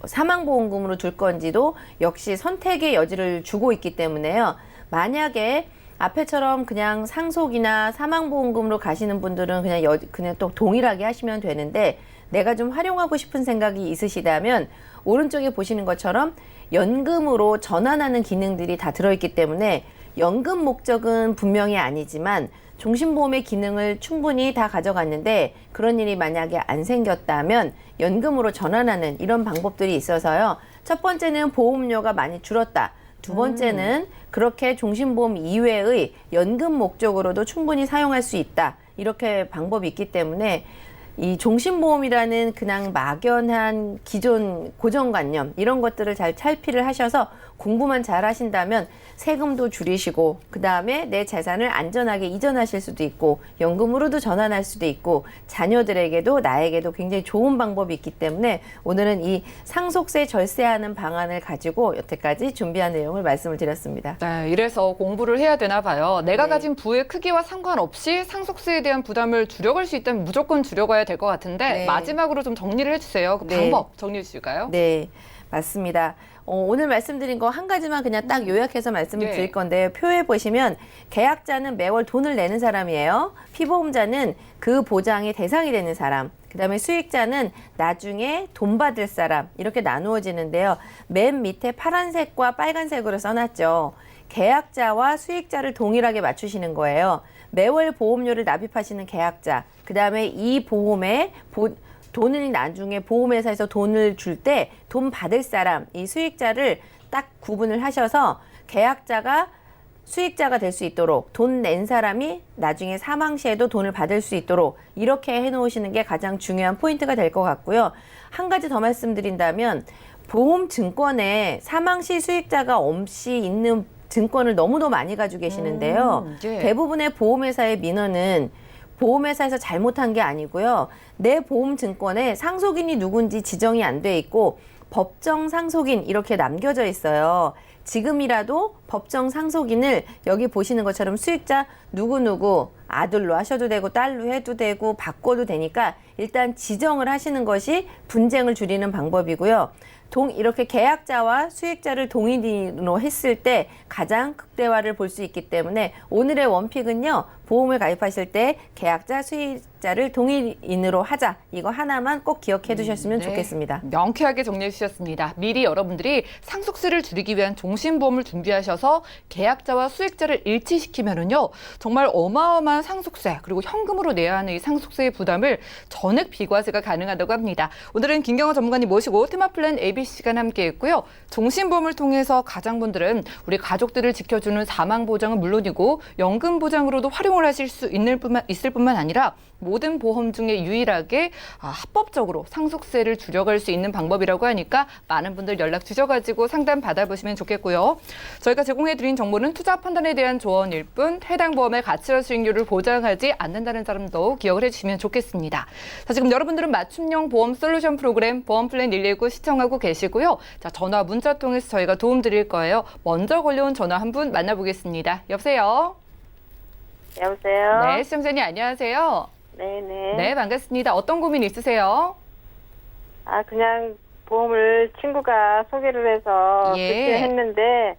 사망보험금으로 둘 건지도 역시 선택의 여지를 주고 있기 때문에요. 만약에 앞에처럼 그냥 상속이나 사망보험금으로 가시는 분들은 그냥 또 동일하게 하시면 되는데 내가 좀 활용하고 싶은 생각이 있으시다면 오른쪽에 보시는 것처럼 연금으로 전환하는 기능들이 다 들어있기 때문에 연금 목적은 분명히 아니지만 종신보험의 기능을 충분히 다 가져갔는데 그런 일이 만약에 안 생겼다면 연금으로 전환하는 이런 방법들이 있어서요. 첫 번째는 보험료가 많이 줄었다. 두 번째는 그렇게 종신보험 이외의 연금 목적으로도 충분히 사용할 수 있다. 이렇게 방법이 있기 때문에 이 종신보험이라는 그냥 막연한 기존 고정관념 이런 것들을 잘 탈피를 하셔서 공부만 잘 하신다면 세금도 줄이시고 그다음에 내 재산을 안전하게 이전하실 수도 있고 연금으로도 전환할 수도 있고 자녀들에게도 나에게도 굉장히 좋은 방법이 있기 때문에 오늘은 이 상속세 절세하는 방안을 가지고 여태까지 준비한 내용을 말씀을 드렸습니다. 네, 이래서 공부를 해야 되나 봐요. 내가 네. 가진 부의 크기와 상관없이 상속세에 대한 부담을 줄여갈 수 있다면 무조건 줄여가야 될 것 같은데 네. 마지막으로 좀 정리를 해주세요. 그 네. 방법 정리해 주실까요? 네, 맞습니다. 오늘 말씀드린 거 한 가지만 그냥 딱 요약해서 말씀을 네. 드릴 건데 표에 보시면 계약자는 매월 돈을 내는 사람이에요. 피보험자는 그 보장의 대상이 되는 사람. 그다음에 수익자는 나중에 돈 받을 사람 이렇게 나누어지는데요. 맨 밑에 파란색과 빨간색으로 써놨죠. 계약자와 수익자를 동일하게 맞추시는 거예요. 매월 보험료를 납입하시는 계약자, 그 다음에 이 보험에 돈을 나중에 보험회사에서 돈을 줄 때 돈 받을 사람, 이 수익자를 딱 구분을 하셔서 계약자가 수익자가 될 수 있도록 돈 낸 사람이 나중에 사망 시에도 돈을 받을 수 있도록 이렇게 해놓으시는 게 가장 중요한 포인트가 될 것 같고요. 한 가지 더 말씀드린다면 보험증권에 사망 시 수익자가 없이 있는 증권을 너무도 많이 가지고 계시는데요. 예. 대부분의 보험회사의 민원은 보험회사에서 잘못한 게 아니고요. 내 보험증권에 상속인이 누군지 지정이 안 돼 있고 법정 상속인 이렇게 남겨져 있어요. 지금이라도 법정 상속인을 여기 보시는 것처럼 수익자 누구누구 아들로 하셔도 되고 딸로 해도 되고 바꿔도 되니까 일단 지정을 하시는 것이 분쟁을 줄이는 방법이고요. 이렇게 계약자와 수익자를 동일인으로 했을 때 가장 극대화를 볼 수 있기 때문에 오늘의 원픽은요. 보험을 가입하실 때 계약자, 수익자를 동일인으로 하자. 이거 하나만 꼭 기억해 두셨으면 좋겠습니다. 명쾌하게 정리해 주셨습니다. 미리 여러분들이 상속세를 줄이기 위한 종신보험을 준비하셔서 계약자와 수익자를 일치시키면은요. 정말 어마어마한 상속세 그리고 현금으로 내야 하는 이 상속세의 부담을 전액 비과세가 가능하다고 합니다. 오늘은 김경호 전문가님 모시고 테마플랜 ABC 시간 함께 했고요. 종신보험을 통해서 가장분들은 우리 가족들을 지켜주는 사망보장은 물론이고 연금보장으로도 활용을 하실 수 있을 뿐만 아니라 모든 보험 중에 유일하게 합법적으로 상속세를 줄여갈 수 있는 방법이라고 하니까 많은 분들 연락 주셔가지고 상담 받아보시면 좋겠고요. 저희가 제공해드린 정보는 투자 판단에 대한 조언일 뿐 해당 보험의 가치와 수익률을 보장하지 않는다는 점도 기억을 해주시면 좋겠습니다. 자, 지금 여러분들은 맞춤형 보험 솔루션 프로그램 보험플랜 119 시청하고 계시고요. 자, 전화 문자 통해서 저희가 도움 드릴 거예요. 먼저 걸려온 전화 한 분 만나보겠습니다. 여보세요? 여보세요? 네, 시청자님 안녕하세요. 네네. 네, 반갑습니다. 어떤 고민 있으세요? 그냥 보험을 친구가 소개를 해서 예. 그때 했는데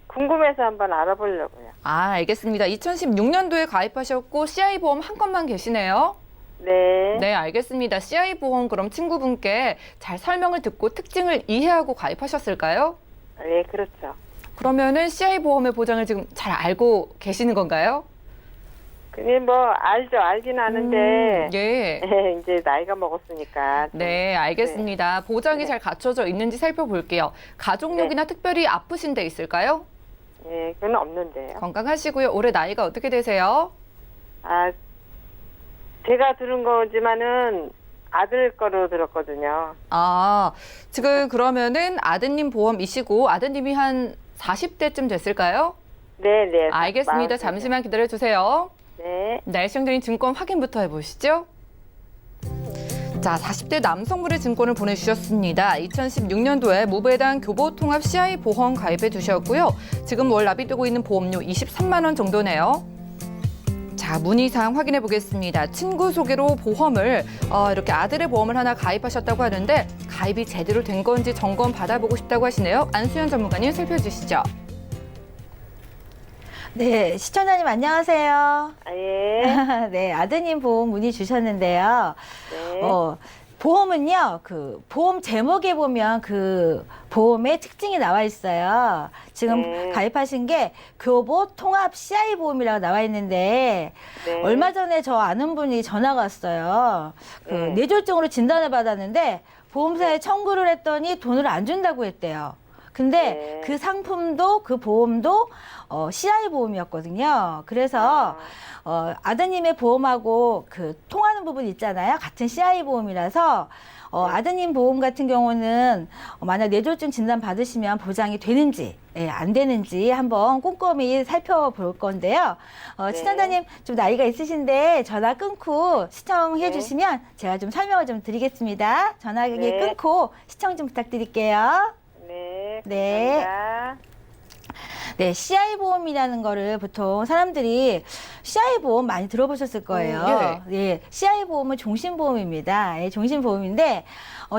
궁금해서 한번 알아보려고요. 알겠습니다. 2016년도에 가입하셨고 CI 보험 한 건만 계시네요. 네. 네, 알겠습니다. CI 보험 그럼 친구분께 잘 설명을 듣고 특징을 이해하고 가입하셨을까요? 네, 그렇죠. 그러면은 CI 보험의 보장을 지금 잘 알고 계시는 건가요? 근데 뭐 알긴 아는데 예. 네, 이제 나이가 먹었으니까 좀. 네, 알겠습니다. 보장이 네. 잘 갖춰져 있는지 살펴볼게요. 가족력이나 특별히 아프신 데 있을까요? 네, 그건 없는데요. 건강하시고요. 올해 나이가 어떻게 되세요? 제가 들은 거지만은 아들 거로 들었거든요. 지금 그러면은 아드님 보험이시고 아드님이 한 40대쯤 됐을까요? 네네. 알겠습니다. 잠시만 기다려주세요. 네. 네, 시청자님 증권 확인부터 해보시죠. 자, 40대 남성분의 증권을 보내주셨습니다. 2016년도에 무배당 교보통합 CI 보험 가입해 두셨고요. 지금 월 납입되고 있는 보험료 23만 원 정도네요. 자, 문의사항 확인해 보겠습니다. 친구 소개로 보험을 이렇게 아들의 보험을 하나 가입하셨다고 하는데 가입이 제대로 된 건지 점검 받아보고 싶다고 하시네요. 안수현 전문가님 살펴주시죠. 네, 시청자님 안녕하세요. 예. 네, 아드님 보험 문의 주셨는데요. 네. 보험은요, 그 보험 제목에 보면 그 보험의 특징이 나와 있어요. 지금 네. 가입하신 게 교보 통합 CI 보험이라고 나와 있는데 네. 얼마 전에 저 아는 분이 전화가 왔어요. 그 네. 뇌졸중으로 진단을 받았는데 보험사에 청구를 했더니 돈을 안 준다고 했대요. 근데 네. 그 상품도 그 보험도 CI 보험이었거든요. 그래서 아드님의 보험하고 그 통하는 부분 있잖아요. 같은 CI 보험이라서 아드님 보험 같은 경우는 만약 뇌졸중 진단 받으시면 보장이 되는지 안 되는지 한번 꼼꼼히 살펴볼 건데요. 네. 시청자님 좀 나이가 있으신데 전화 끊고 시청해 네. 주시면 제가 좀 설명을 좀 드리겠습니다. 전화기 네. 끊고 시청 좀 부탁드릴게요. 네. 네. 감사합니다. 네, CI 보험이라는 거를 보통 사람들이 CI 보험 많이 들어보셨을 거예요. 예, CI 보험은 종신보험입니다. 예, 종신보험인데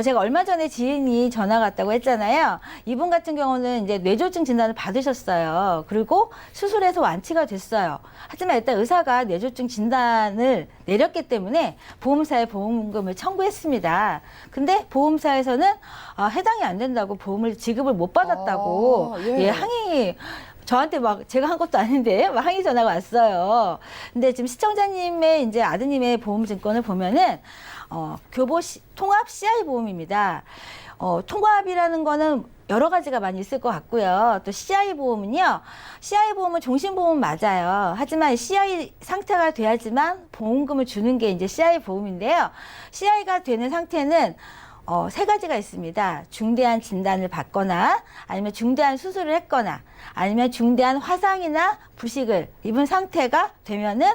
제가 얼마 전에 지인이 전화가 왔다고 했잖아요. 이분 같은 경우는 이제 뇌졸중 진단을 받으셨어요. 그리고 수술해서 완치가 됐어요. 하지만 일단 의사가 뇌졸중 진단을 내렸기 때문에 보험사에 보험금을 청구했습니다. 근데 보험사에서는 해당이 안 된다고 보험을 지급을 못 받았다고 예. 항의 저한테 막 제가 한 것도 아닌데 막 항의 전화가 왔어요. 근데 지금 시청자님의 이제 아드님의 보험증권을 보면은 교보 통합 CI 보험입니다. 통합이라는 거는 여러 가지가 많이 있을 것 같고요. 또 CI 보험은요. CI 보험은 종신보험 맞아요. 하지만 CI 상태가 돼야지만 보험금을 주는 게 이제 CI 보험인데요. CI가 되는 상태는 세 가지가 있습니다. 중대한 진단을 받거나 아니면 중대한 수술을 했거나 아니면 중대한 화상이나 부식을 입은 상태가 되면은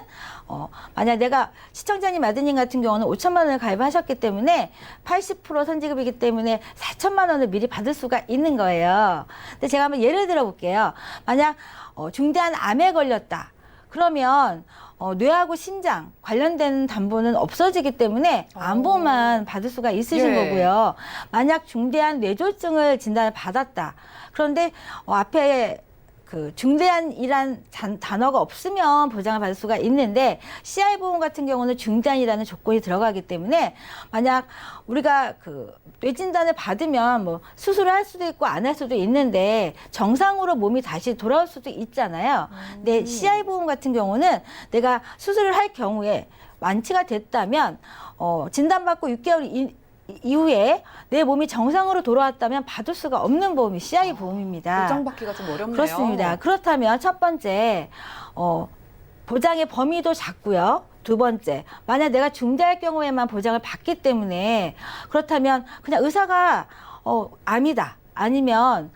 만약 내가 시청자님 아드님 같은 경우는 5천만 원을 가입하셨기 때문에 80% 선지급이기 때문에 4천만 원을 미리 받을 수가 있는 거예요. 근데 제가 한번 예를 들어 볼게요. 만약 중대한 암에 걸렸다. 그러면 뇌하고 심장 관련된 담보는 없어지기 때문에 암보만 받을 수가 있으신 예. 거고요. 만약 중대한 뇌졸중을 진단을 받았다. 그런데 앞에 그 중대한이란 단어가 없으면 보장을 받을 수가 있는데 CI 보험 같은 경우는 중대한이라는 조건이 들어가기 때문에 만약 우리가 그 뇌 진단을 받으면 뭐 수술을 할 수도 있고 안 할 수도 있는데 정상으로 몸이 다시 돌아올 수도 있잖아요. 근데 CI 보험 같은 경우는 내가 수술을 할 경우에 완치가 됐다면 진단받고 6개월 이후에 내 몸이 정상으로 돌아왔다면 받을 수가 없는 보험이 CI 보험입니다. 보장받기가 좀 어렵네요. 그렇습니다. 그렇다면 첫 번째 보장의 범위도 작고요. 두 번째, 만약 내가 중대할 경우에만 보장을 받기 때문에 그렇다면 그냥 의사가 암이다 아니면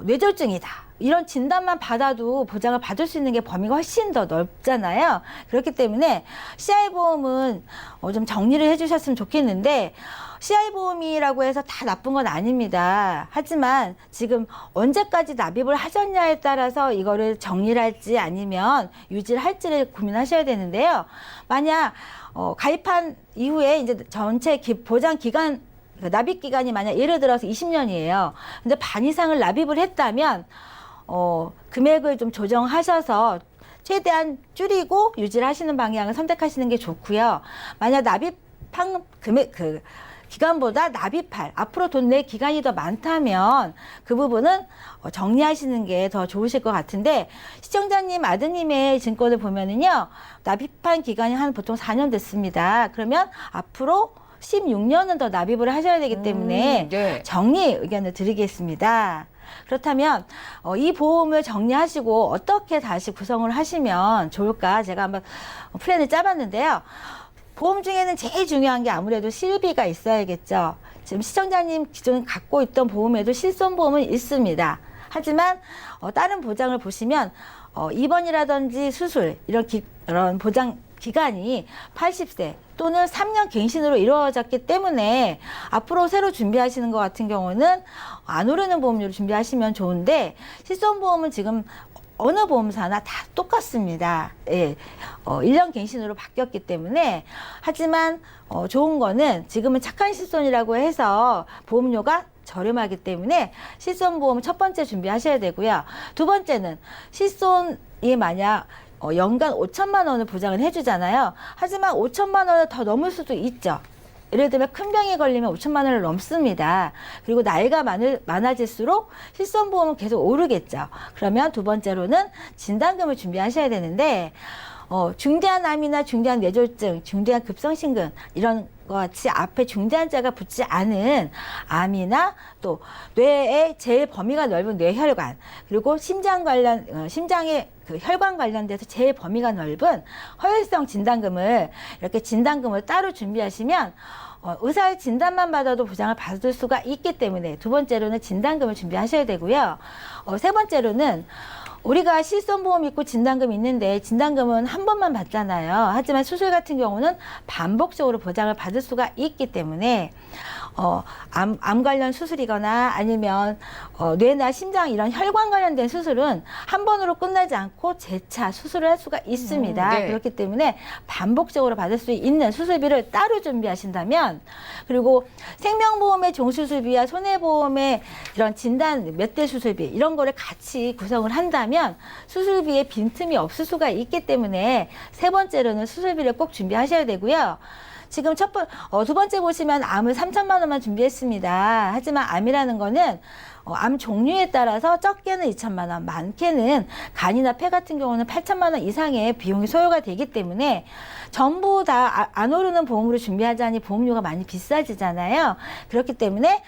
뇌졸중이다 이런 진단만 받아도 보장을 받을 수 있는 게 범위가 훨씬 더 넓잖아요. 그렇기 때문에 CI 보험은 좀 정리를 해주셨으면 좋겠는데 CI 보험이라고 해서 다 나쁜 건 아닙니다. 하지만 지금 언제까지 납입을 하셨냐에 따라서 이거를 정리를 할지 아니면 유지를 할지를 고민하셔야 되는데요. 만약 가입한 이후에 이제 전체 보장 기간 납입 기간이 만약 예를 들어서 20년이에요. 근데 반 이상을 납입을 했다면 금액을 좀 조정하셔서 최대한 줄이고 유지를 하시는 방향을 선택하시는 게 좋고요. 만약 납입한 금액 기간보다 납입할 앞으로 돈 낼 기간이 더 많다면 그 부분은 정리하시는 게 더 좋으실 것 같은데 시청자님 아드님의 증권을 보면은요 납입한 기간이 한 보통 4년 됐습니다. 그러면 앞으로 16년은 더 납입을 하셔야 되기 때문에 네. 정리 의견을 드리겠습니다. 그렇다면 이 보험을 정리하시고 어떻게 다시 구성을 하시면 좋을까 제가 한번 플랜을 짜봤는데요. 보험 중에는 제일 중요한 게 아무래도 실비가 있어야겠죠. 지금 시청자님 기존 갖고 있던 보험에도 실손보험은 있습니다. 하지만 다른 보장을 보시면 입원이라든지 수술 이런 보장 기간이 80세 또는 3년 갱신으로 이루어졌기 때문에 앞으로 새로 준비하시는 것 같은 경우는 안 오르는 보험료를 준비하시면 좋은데 실손보험은 지금 어느 보험사나 다 똑같습니다. 예, 1년 갱신으로 바뀌었기 때문에 하지만 좋은 거는 지금은 착한 실손이라고 해서 보험료가 저렴하기 때문에 실손보험 첫 번째 준비하셔야 되고요. 두 번째는 실손이 만약 연간 5천만 원을 보장을 해주잖아요. 하지만 5천만 원을 더 넘을 수도 있죠. 예를 들면 큰 병에 걸리면 5천만 원을 넘습니다. 그리고 나이가 많아질수록 실손보험은 계속 오르겠죠. 그러면 두 번째로는 진단금을 준비하셔야 되는데 중대한 암이나 중대한 뇌졸중, 중대한 급성심근 이런 것 같이 앞에 중대한 자가 붙지 않은 암이나 또 뇌의 제일 범위가 넓은 뇌혈관 그리고 심장의 그 혈관 관련돼서 제일 범위가 넓은 허혈성 진단금을 이렇게 진단금을 따로 준비하시면 의사의 진단만 받아도 보장을 받을 수가 있기 때문에 두 번째로는 진단금을 준비하셔야 되고요. 세 번째로는 우리가 실손보험 있고 진단금 있는데 진단금은 한 번만 받잖아요. 하지만 수술 같은 경우는 반복적으로 보장을 받을 수가 있기 때문에 암 관련 수술이거나 아니면 뇌나 심장 이런 혈관 관련된 수술은 한 번으로 끝나지 않고 재차 수술을 할 수가 있습니다. 네. 그렇기 때문에 반복적으로 받을 수 있는 수술비를 따로 준비하신다면 그리고 생명보험의 종수술비와 손해보험의 이런 진단 몇 대 수술비 이런 거를 같이 구성을 한다면 수술비에 빈틈이 없을 수가 있기 때문에 세 번째로는 수술비를 꼭 준비하셔야 되고요. 지금 두 번째 보시면 암을 3천만 원만 준비했습니다. 하지만 암이라는 거는 암 종류에 따라서 적게는 2천만 원, 많게는 간이나 폐 같은 경우는 8천만 원 이상의 비용이 소요가 되기 때문에 전부 다 안 오르는 보험으로 준비하자니 보험료가 많이 비싸지잖아요. 그렇기 때문에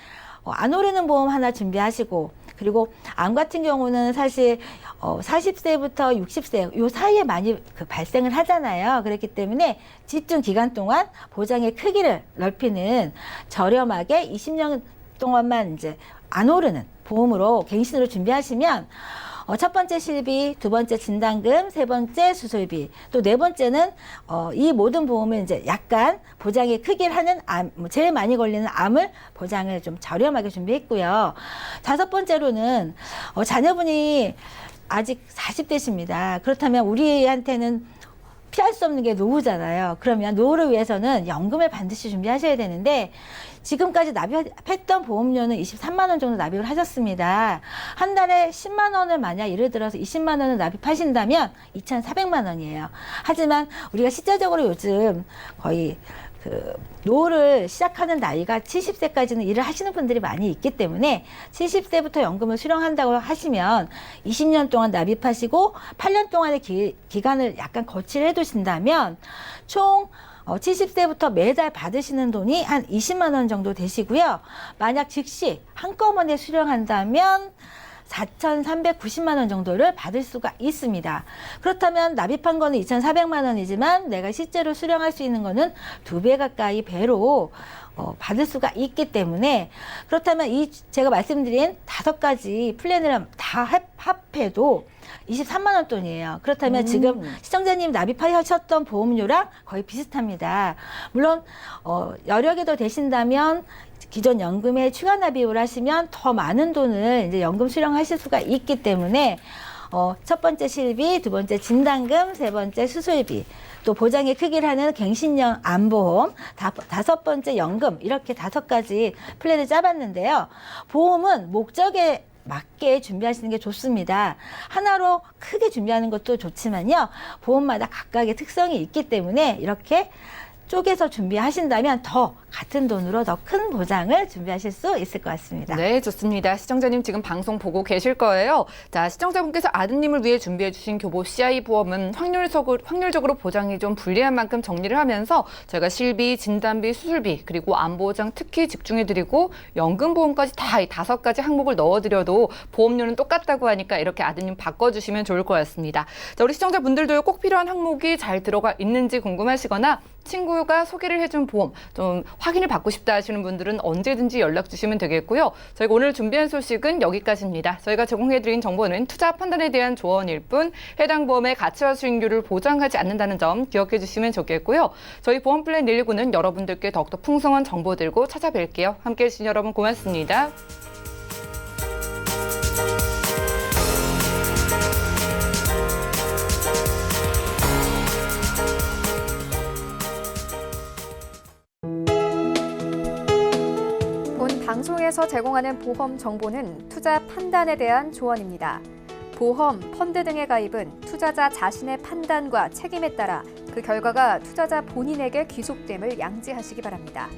안 오르는 보험 하나 준비하시고, 그리고 암 같은 경우는 사실 40세부터 60세 요 사이에 많이 발생을 하잖아요. 그렇기 때문에 집중 기간 동안 보장의 크기를 넓히는 저렴하게 20년 동안만 이제 안 오르는 보험으로 갱신으로 준비하시면 첫 번째 실비, 두 번째 진단금, 세 번째 수술비, 또 네 번째는 이 모든 보험은 이제 약간 보장의 크기를 하는 제일 많이 걸리는 암을 보장을 좀 저렴하게 준비했고요. 다섯 번째로는 자녀분이 아직 40대십니다. 그렇다면 우리한테는 피할 수 없는 게 노후잖아요. 그러면 노후를 위해서는 연금을 반드시 준비하셔야 되는데, 지금까지 납입했던 보험료는 23만 원 정도 납입을 하셨습니다. 한 달에 10만 원을 만약 예를 들어서 20만 원을 납입하신다면 2,400만 원이에요. 하지만 우리가 실제적으로 요즘 거의 노후를 시작하는 나이가 70세까지는 일을 하시는 분들이 많이 있기 때문에 70세부터 연금을 수령한다고 하시면 20년 동안 납입하시고 8년 동안의 기간을 약간 거치를 해두신다면 총 70세부터 매달 받으시는 돈이 한 20만 원 정도 되시고요. 만약 즉시 한꺼번에 수령한다면 4,390만 원 정도를 받을 수가 있습니다. 그렇다면 납입한 거는 2,400만 원이지만 내가 실제로 수령할 수 있는 거는 2배 가까이 배로 받을 수가 있기 때문에, 그렇다면 제가 말씀드린 5가지 플랜을 다 합해도 23만 원 돈이에요. 그렇다면 지금 시청자님 납입하셨던 보험료랑 거의 비슷합니다. 물론 여러 개 더 되신다면 기존 연금에 추가 납입을 하시면 더 많은 돈을 이제 연금 수령하실 수가 있기 때문에 첫 번째 실비, 두 번째 진단금, 세 번째 수술비, 또 보장의 크기를 하는 갱신형 암보험, 다섯 번째 연금, 이렇게 5가지 플랜을 짜봤는데요. 보험은 목적에 맞게 준비하시는 게 좋습니다. 하나로 크게 준비하는 것도 좋지만요. 보험마다 각각의 특성이 있기 때문에 이렇게 쪼개서 준비하신다면 더 같은 돈으로 더 큰 보장을 준비하실 수 있을 것 같습니다. 네, 좋습니다. 시청자님 지금 방송 보고 계실 거예요. 자, 시청자분께서 아드님을 위해 준비해 주신 교보 CI 보험은 확률적으로 보장이 좀 불리한 만큼 정리를 하면서 저희가 실비, 진단비, 수술비, 그리고 암보장 특히 집중해 드리고 연금보험까지 다 이 5가지 항목을 넣어드려도 보험료는 똑같다고 하니까 이렇게 아드님 바꿔주시면 좋을 것 같습니다. 자, 우리 시청자분들도 꼭 필요한 항목이 잘 들어가 있는지 궁금하시거나 친구가 소개를 해준 보험 좀 확인을 받고 싶다 하시는 분들은 언제든지 연락 주시면 되겠고요. 저희가 오늘 준비한 소식은 여기까지입니다. 저희가 제공해드린 정보는 투자 판단에 대한 조언일 뿐 해당 보험의 가치와 수익률을 보장하지 않는다는 점 기억해 주시면 좋겠고요. 저희 보험플랜 119는 여러분들께 더욱더 풍성한 정보 들고 찾아뵐게요. 함께해 주신 여러분 고맙습니다. 방송에서 제공하는 보험 정보는 투자 판단에 대한 조언입니다. 보험, 펀드 등의 가입은 투자자 자신의 판단과 책임에 따라 그 결과가 투자자 본인에게 귀속됨을 양지하시기 바랍니다.